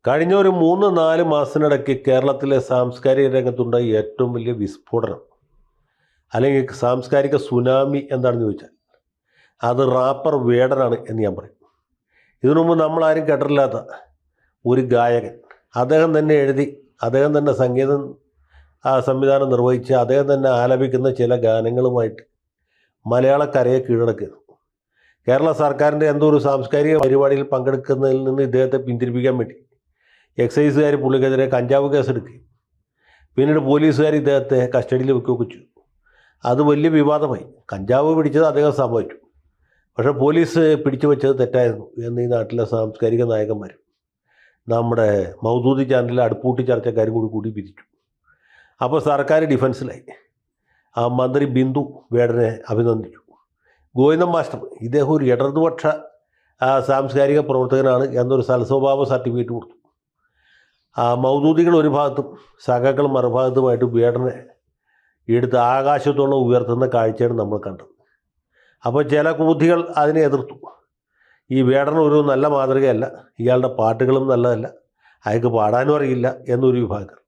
കഴിഞ്ഞ ഒരു 3-4 മാസത്തിനിടയ്ക്ക് കേരളത്തിലെ സാംസ്കാരിക രംഗത്തുണ്ടായ ഏറ്റവും വലിയ വിസ്ഫോടനം അല്ലെങ്കിൽ സാംസ്കാരിക സുനാമി എന്താണെന്ന് ചോദിച്ചാൽ അത് റാപ്പർ വേടനാണ് എന്ന് ഞാൻ പറയും. ഇതിനു മുമ്പ് നമ്മളാരും കേട്ടിട്ടില്ലാത്ത ഒരു ഗായകൻ, അദ്ദേഹം തന്നെ എഴുതി, അദ്ദേഹം തന്നെ സംഗീതം സംവിധാനം നിർവഹിച്ച് അദ്ദേഹം തന്നെ ആലപിക്കുന്ന ചില ഗാനങ്ങളുമായിട്ട് മലയാളക്കരയെ കീഴടക്കിയത്. കേരള സർക്കാരിൻ്റെ എന്തോ ഒരു സാംസ്കാരിക പരിപാടിയിൽ പങ്കെടുക്കുന്നതിൽ നിന്ന് ഇദ്ദേഹത്തെ പിന്തിരിപ്പിക്കാൻ വേണ്ടി എക്സൈസുകാർ പുള്ളിക്കെതിരെ കഞ്ചാവ് കേസെടുക്കുകയും പിന്നീട് പോലീസുകാർ ഇദ്ദേഹത്തെ കസ്റ്റഡിയിൽ വെക്കുകയൊക്കെ ചെയ്തു. അത് വലിയ വിവാദമായി. കഞ്ചാവ് പിടിച്ചത് അദ്ദേഹം സമ്മതിച്ചു, പക്ഷേ പോലീസ് പിടിച്ചു വെച്ചത് തെറ്റായിരുന്നു എന്ന് ഈ നാട്ടിലെ സാംസ്കാരിക നായകന്മാരും നമ്മുടെ മൗദൂദി ചാനലിലെ അടുപ്പൂട്ടി ചർച്ചക്കാരും കൂടി വിധിച്ചു. അപ്പോൾ സർക്കാർ ഡിഫൻസിലായി. ആ മന്ത്രി ബിന്ദു വേടനെ അഭിനന്ദിച്ചു. ഗോവിന്ദൻ മാസ്റ്റർ ഇദ്ദേഹം ഒരു ഇടതുപക്ഷ സാംസ്കാരിക പ്രവർത്തകനാണ് എന്നൊരു സൽസ്വഭാവ സർട്ടിഫിക്കറ്റ് കൊടുത്തു. മൗദൂദികൾ ഒരു ഭാഗത്തും സഖാക്കൾ മറുഭാഗത്തുമായിട്ട് വേടനെ എടുത്ത് ആകാശത്തോളം ഉയർത്തുന്ന കാഴ്ചയാണ് നമ്മൾ കണ്ടത്. അപ്പോൾ ചില കൂതികൾ അതിനെ എതിർത്തു. ഈ വേടൻ ഒരു നല്ല മാതൃകയല്ല, ഇയാളുടെ പാട്ടുകളും നല്ലതല്ല, അയാൾക്ക് പാടാനും അറിയില്ല എന്നൊരു വിഭാഗം.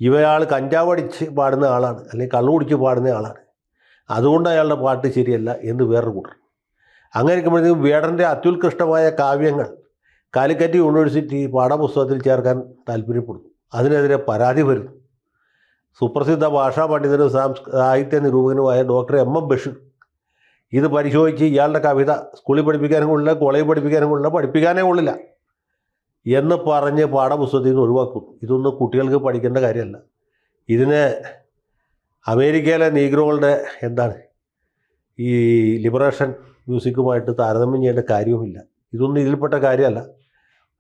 ഇവയാൾ കഞ്ചാവ് അടിച്ച് പാടുന്ന ആളാണ്, അല്ലെങ്കിൽ കള്ളു കുടിച്ച് പാടുന്ന ആളാണ്, അതുകൊണ്ട് അയാളുടെ പാട്ട് ശരിയല്ല എന്ന് വേറൊരു കൂട്ടർ. അങ്ങനെ ഇരിക്കുമ്പോഴത്തേക്കും വേടൻ്റെ അത്യുത്കൃഷ്ടമായ കാവ്യങ്ങൾ കാലിക്കറ്റ് യൂണിവേഴ്സിറ്റി പാഠപുസ്തകത്തിൽ ചേർക്കാൻ താല്പര്യപ്പെടുന്നു. അതിനെതിരെ പരാതി വരുന്നു. സുപ്രസിദ്ധ ഭാഷാ പണ്ഡിതനും സാഹിത്യ നിരൂപകനുമായ ഡോക്ടർ എം ബഷീർ ഇത് പരിശോധിച്ച് ഇയാളുടെ കവിത സ്കൂളിൽ പഠിപ്പിക്കാനും കൊള്ളില്ല, കോളേജിൽ പഠിപ്പിക്കാനും കൊള്ളില്ല, പഠിപ്പിക്കാനേ കൊള്ളില്ല എന്ന് പറഞ്ഞ് പാഠപുസ്തകത്തിൽ നിന്ന് ഒഴിവാക്കുന്നു. ഇതൊന്നും കുട്ടികൾക്ക് പഠിക്കേണ്ട കാര്യമല്ല. ഇതിന് അമേരിക്കയിലെ നീഗ്രോകളുടെ ഈ ലിബറേഷൻ മ്യൂസിക്കുമായിട്ട് താരതമ്യം ചെയ്യേണ്ട കാര്യവുമില്ല. ഇതൊന്നും ഇതിൽപ്പെട്ട കാര്യമല്ല.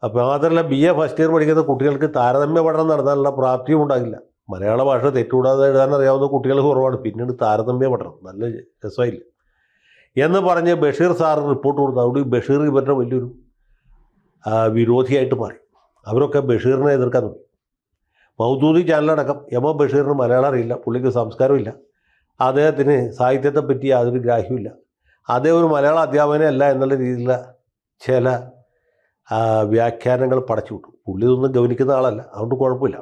അപ്പോൾ മാത്രമല്ല, BA ഫസ്റ്റ് ഇയർ പഠിക്കുന്ന കുട്ടികൾക്ക് താരതമ്യ പഠനം നടത്താനുള്ള പ്രാപ്തിയും ഉണ്ടാകില്ല. മലയാള ഭാഷ തെറ്റുകൂടാതെ എഴുതാൻ അറിയാവുന്ന കുട്ടികൾ കുറവാണ്, പിന്നീട് താരതമ്യ പഠനം നല്ല രസമായില്ല എന്ന് പറഞ്ഞ് ബഷീർ സാർ റിപ്പോർട്ട് കൊടുത്തു. അവിടെ ബഷീർ ഇവരുടെ വലിയൊരു വിരോധിയായിട്ട് മാറി. അവരൊക്കെ ബഷീറിനെ എതിർക്കാൻ തുടങ്ങി. മൗദൂദി ചാനലടക്കം എം ബഷീറിന് മലയാളം അറിയില്ല, പുള്ളിക്ക് സംസ്കാരമില്ല, അദ്ദേഹത്തിന് സാഹിത്യത്തെപ്പറ്റി യാതൊരു ഗ്രാഹ്യമില്ല, അദ്ദേഹം ഒരു മലയാള അധ്യാപകനല്ല എന്നുള്ള രീതിയിലുള്ള ചില വ്യാഖ്യാനങ്ങൾ പടച്ചു വിട്ടു. പുള്ളി ഇതൊന്നും ഗവനിക്കുന്ന ആളല്ല, അതുകൊണ്ട് കുഴപ്പമില്ല.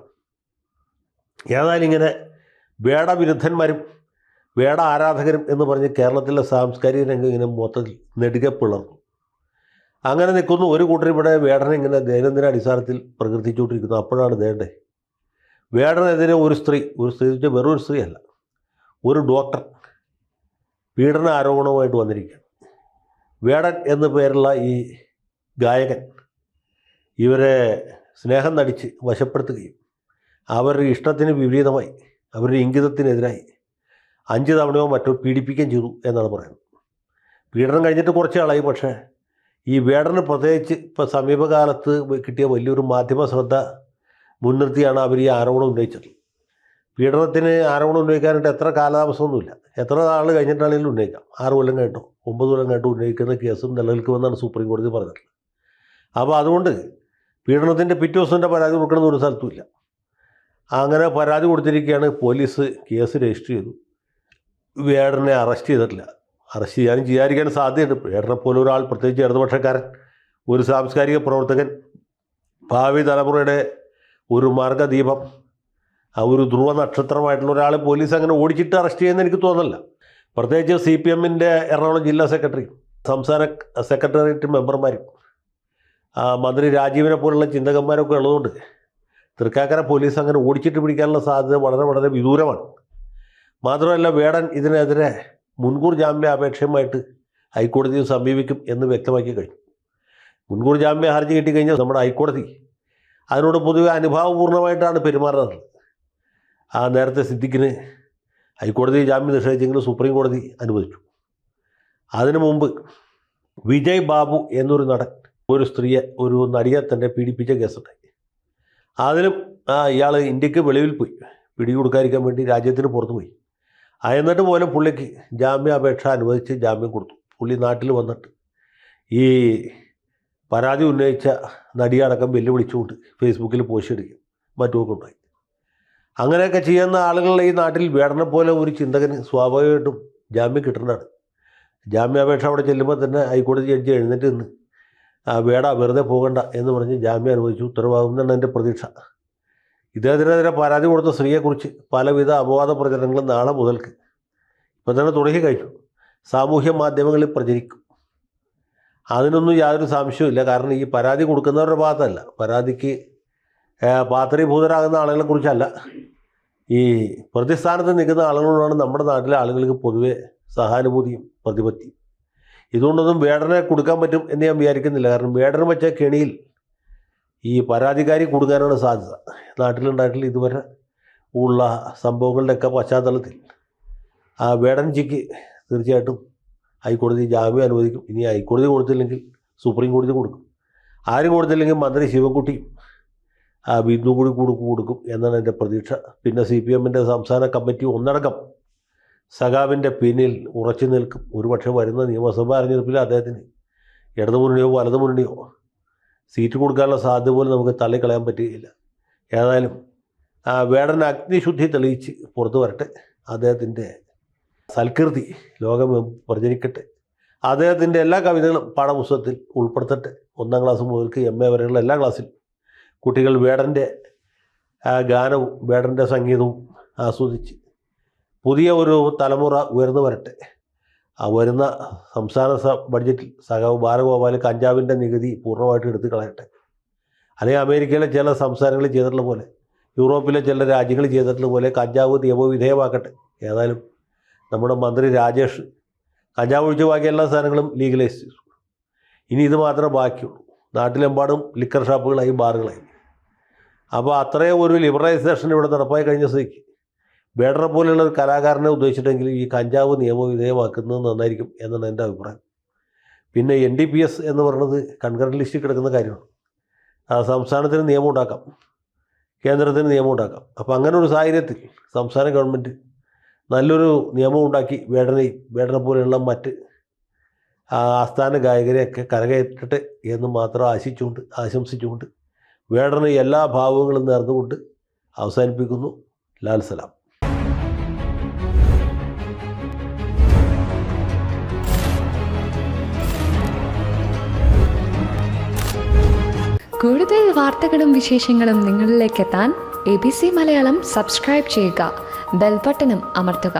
ഏതായാലും ഇങ്ങനെ വേടവിരുദ്ധന്മാരും വേട ആരാധകരും എന്ന് പറഞ്ഞ് കേരളത്തിലെ സാംസ്കാരിക രംഗം ഇങ്ങനെ മൊത്തത്തിൽ നെടുകെ പിളർന്നു. അങ്ങനെ നിൽക്കുന്നു. ഒരു കൂട്ടർ ഇവിടെ വേടനെ ഇങ്ങനെ ദൈനംദിന അടിസ്ഥാനത്തിൽ പ്രകീർത്തിച്ചുകൊണ്ടിരിക്കുന്നു. അപ്പോഴാണ് ദേണ്ടേ വേടനെതിരെ ഒരു സ്ത്രീ വെച്ചാൽ വെറൊരു സ്ത്രീയല്ല, ഒരു ഡോക്ടർ പീഡന ആരോപണവുമായിട്ട് വന്നിരിക്കുകയാണ്. വേടൻ എന്നു പേരുള്ള ഈ ഗായകൻ ഇവരെ സ്നേഹം നടിച്ച് വശപ്പെടുത്തുകയും അവരുടെ ഇഷ്ടത്തിന് വിപരീതമായി, അവരുടെ ഇംഗിതത്തിനെതിരായി 5 തവണയോ മറ്റോ പീഡിപ്പിക്കുകയും ചെയ്തു എന്നാണ് പറയുന്നത്. പീഡനം കഴിഞ്ഞിട്ട് കുറച്ച് ആളായി. പക്ഷേ ഈ വേടന് പ്രത്യേകിച്ച് ഇപ്പോൾ സമീപകാലത്ത് കിട്ടിയ വലിയൊരു മാധ്യമ ശ്രദ്ധ മുൻനിർത്തിയാണ് അവർ ഈ ആരോപണം ഉന്നയിച്ചത്. പീഡനത്തിന് ആരോപണം ഉന്നയിക്കാനായിട്ട് എത്ര കാലതാമസമൊന്നുമില്ല, എത്ര നാൾ കഴിഞ്ഞിട്ടാണെങ്കിലും ഉന്നയിക്കാം. 6 കൊല്ലം കഴിഞ്ഞിട്ടോ 9 കൊല്ലം കഴിഞ്ഞിട്ടോ ഉന്നയിക്കുന്ന കേസും നിലനിൽക്കുമെന്നാണ് സുപ്രീം കോടതി പറഞ്ഞിട്ടുള്ളത്. അപ്പോൾ അതുകൊണ്ട് പീഡനത്തിൻ്റെ പിറ്റേ ദിവസത്തിൻ്റെ പരാതി കൊടുക്കണമെന്ന് ഒരു സ്ഥലത്തുമില്ല. അങ്ങനെ പരാതി കൊടുത്തിരിക്കുകയാണ്. പോലീസ് കേസ് രജിസ്റ്റർ ചെയ്തു. വേടനെ അറസ്റ്റ് ചെയ്തിട്ടില്ല. അറസ്റ്റ് ചെയ്യാതിരിക്കാൻ സാധ്യതയുണ്ട്. വേടനെ പോലെ ഒരാൾ, പ്രത്യേകിച്ച് ഇടതുപക്ഷക്കാരൻ, ഒരു സാംസ്കാരിക പ്രവർത്തകൻ, ഭാവി തലമുറയുടെ ഒരു മാർഗദീപം, ഒരു ധ്രുവ നക്ഷത്രമായിട്ടുള്ള ഒരാളെ പോലീസ് അങ്ങനെ ഓടിച്ചിട്ട് അറസ്റ്റ് ചെയ്യുമെന്ന് എനിക്ക് തോന്നുന്നില്ല. പ്രത്യേകിച്ച് CPMൻ്റെ എറണാകുളം ജില്ലാ സെക്രട്ടറി, സംസ്ഥാന സെക്രട്ടേറിയറ്റ് മെമ്പർമാരും മന്ത്രി രാജീവിനെ പോലുള്ള ചിന്തകന്മാരൊക്കെ ഉള്ളതുകൊണ്ട് തൃക്കാക്കര പോലീസ് അങ്ങനെ ഓടിച്ചിട്ട് പിടിക്കാനുള്ള സാധ്യത വളരെ വളരെ വിദൂരമാണ്. മാത്രമല്ല, വേടൻ ഇതിനെതിരെ മുൻകൂർ ജാമ്യ അപേക്ഷയുമായിട്ട് ഹൈക്കോടതിയെ സമീപിക്കും എന്ന് വ്യക്തമാക്കി കഴിഞ്ഞു. മുൻകൂർ ജാമ്യ ഹർജി കിട്ടിക്കഴിഞ്ഞാൽ നമ്മുടെ ഹൈക്കോടതി അതിനോട് പൊതുവെ അനുഭാവപൂർണ്ണമായിട്ടാണ് പെരുമാറുന്നത്. നേരത്തെ സിദ്ദിഖിന് ഹൈക്കോടതി ജാമ്യം നിഷേധിച്ചെങ്കിലും സുപ്രീം കോടതി അനുവദിച്ചു. അതിനു മുമ്പ് വിജയ് ബാബു എന്നൊരു നടൻ ഒരു സ്ത്രീയെ, ഒരു നടിയെ തന്നെ പീഡിപ്പിച്ച കേസുണ്ടായി. അതിലും ഇയാൾ ഇന്ത്യക്ക് വെളിയിൽ പോയി, പിടികൊടുക്കാതിരിക്കാൻ വേണ്ടി രാജ്യത്തിന് പുറത്തു പോയി. എന്നിട്ട് പോലും പുള്ളിക്ക് ജാമ്യാപേക്ഷ അനുവദിച്ച് ജാമ്യം കൊടുത്തു. പുള്ളി നാട്ടിൽ വന്നിട്ട് ഈ പരാതി ഉന്നയിച്ച നടിയടക്കം വെല്ലുവിളിച്ചുകൊണ്ട് ഫേസ്ബുക്കിൽ പോസ്റ്റ് ഇടുകയും മറ്റുമൊക്കെ ഉണ്ടായി. അങ്ങനെയൊക്കെ ചെയ്യുന്ന ആളുകളുടെ ഈ നാട്ടിൽ വേടനെ പോലെ ഒരു ചിന്തകന് സ്വാഭാവികമായിട്ടും ജാമ്യം കിട്ടേണ്ടതാണ്. ജാമ്യാപേക്ഷ അവിടെ ചെല്ലുമ്പോൾ തന്നെ ഹൈക്കോടതി ജഡ്ജി എഴുന്നേറ്റ് നിന്ന് വേട വെറുതെ പോകണ്ട എന്ന് പറഞ്ഞ് ജാമ്യം അനുവദിച്ചു ഉത്തരവാകുമെന്നാണ് എൻ്റെ പ്രതീക്ഷ. ഇദ്ദേഹത്തിനെതിരെ പരാതി കൊടുത്ത സ്ത്രീയെക്കുറിച്ച് പലവിധ അപവാദ പ്രചരണങ്ങളും നാളെ മുതൽക്ക് ഇപ്പം തന്നെ തുടങ്ങിക്കഴിഞ്ഞു സാമൂഹ്യ മാധ്യമങ്ങളിൽ പ്രചരിക്കും. അതിനൊന്നും യാതൊരു സംശയവുമില്ല. കാരണം ഈ പരാതി കൊടുക്കുന്നവരുടെ ഭാഗത്തല്ല, പരാതിക്ക് പാത്രീഭൂതരാകുന്ന ആളുകളെക്കുറിച്ചല്ല, ഈ പ്രതിസ്ഥാനത്ത് നിൽക്കുന്ന ആളുകളോടാണ് നമ്മുടെ നാട്ടിലെ ആളുകൾക്ക് പൊതുവെ സഹാനുഭൂതിയും പ്രതിപത്തിയും. ഇതുകൊണ്ടൊന്നും വേടനെ കൊടുക്കാൻ പറ്റും എന്ന് ഞാൻ വിചാരിക്കുന്നില്ല. കാരണം വേടനെ വെച്ച കെണിയിൽ ഈ പരാതിക്കാരി കൊടുക്കാനാണ് സാധ്യത. നാട്ടിലുണ്ടായിട്ടുള്ള ഇതുവരെ ഉള്ള സംഭവങ്ങളുടെയൊക്കെ പശ്ചാത്തലത്തിൽ ആ വേടൻജിക്ക് തീർച്ചയായിട്ടും ഹൈക്കോടതി ജാമ്യം അനുവദിക്കും. ഇനി ഹൈക്കോടതി കൊടുത്തില്ലെങ്കിൽ സുപ്രീം കോടതി കൊടുക്കും. ആരും കൊടുത്തില്ലെങ്കിൽ മന്ത്രി ശിവൻകുട്ടിയും ബിന്ദു കൂടി കൊടുക്കും എന്നാണ് എൻ്റെ പ്രതീക്ഷ. പിന്നെ CPM-ൻ്റെ സംസ്ഥാന കമ്മിറ്റി ഒന്നടങ്കം സഖാവിൻ്റെ പിന്നിൽ ഉറച്ചു നിൽക്കും. ഒരുപക്ഷെ വരുന്ന നിയമസഭാ തെരഞ്ഞെടുപ്പിൽ അദ്ദേഹത്തിന് ഇടതുമുന്നണിയോ വലതുമുന്നണിയോ സീറ്റ് കൊടുക്കാനുള്ള സാധ്യത പോലും നമുക്ക് തള്ളിക്കളയാൻ പറ്റുകയില്ല. ഏതായാലും വേടൻ അഗ്നിശുദ്ധി തെളിയിച്ച് പുറത്തു വരട്ടെ, അദ്ദേഹത്തിൻ്റെ സൽകീർത്തി ലോകം പ്രചരിക്കട്ടെ, അദ്ദേഹത്തിൻ്റെ എല്ലാ കവിതകളും പാഠപുസ്തകത്തിൽ ഉൾപ്പെടുത്തട്ടെ. 1ാം ക്ലാസ് മുതൽക്ക് MA വരെയുള്ള എല്ലാ ക്ലാസ്സിലും കുട്ടികൾ വേടൻ്റെ ഗാനവും വേടൻ്റെ സംഗീതവും ആസ്വദിച്ച് പുതിയ ഒരു തലമുറ ഉയർന്നു വരട്ടെ. വരുന്ന സംസ്ഥാന ബഡ്ജറ്റിൽ സഖാവ് ബാലഗോപാൽ കഞ്ചാവിൻ്റെ നികുതി പൂർണ്ണമായിട്ട് എടുത്തു കളയട്ടെ. അല്ലെങ്കിൽ അമേരിക്കയിലെ ചില സംസ്ഥാനങ്ങൾ ചെയ്തിട്ടുള്ള പോലെ, യൂറോപ്പിലെ ചില രാജ്യങ്ങൾ ചെയ്തിട്ടുള്ള പോലെ കഞ്ചാവ് നിയമവിധേയമാക്കട്ടെ. ഏതായാലും നമ്മുടെ മന്ത്രി രാജേഷ് കഞ്ചാവ് ഒഴിച്ച് ബാക്കി എല്ലാ സാധനങ്ങളും ലീഗലൈസ് ചെയ്തു. ഇനി ഇത് മാത്രമേ ബാക്കിയുള്ളൂ. നാട്ടിലെമ്പാടും ലിക്കർ ഷാപ്പുകളായി, ബാറുകളായി. അപ്പോൾ അത്രയും ഒരു ലിബറലൈസേഷൻ ഇവിടെ നടപ്പായി കഴിഞ്ഞ സ്ഥിതിക്ക് വേടനെ പോലെയുള്ള ഒരു കലാകാരനെ ഉദ്ദേശിച്ചിട്ടെങ്കിൽ ഈ കഞ്ചാവ് നിയമവിധേയമാക്കുന്നത് നന്നായിരിക്കും എന്നാണ് എൻ്റെ അഭിപ്രായം. പിന്നെ NDPS എന്ന് പറയുന്നത് കൺകറൻറ്റ് ലിസ്റ്റിൽ കിടക്കുന്ന കാര്യമാണ്. സംസ്ഥാനത്തിന് നിയമം ഉണ്ടാക്കാം, കേന്ദ്രത്തിന് നിയമം ഉണ്ടാക്കാം. അപ്പോൾ അങ്ങനെ ഒരു സാഹചര്യത്തിൽ സംസ്ഥാന ഗവൺമെൻറ് നല്ലൊരു നിയമം ഉണ്ടാക്കി വേടനെ പോലെയുള്ള മറ്റ് ആസ്ഥാന ഗായകരെയൊക്കെ കരകയറ്റട്ടെ എന്ന് മാത്രം ആശംസിച്ചുകൊണ്ട് വേടന് എല്ലാ ഭാവങ്ങളും നേർന്നുകൊണ്ട് അവസാനിപ്പിക്കുന്നു. ലാൽ സലാം. കൂടുതൽ വാർത്തകളും വിശേഷങ്ങളും നിങ്ങളിലേക്ക് എത്താൻ ABC മലയാളം സബ്സ്ക്രൈബ് ചെയ്യുക, ബെൽ ബട്ടണും അമർത്തുക.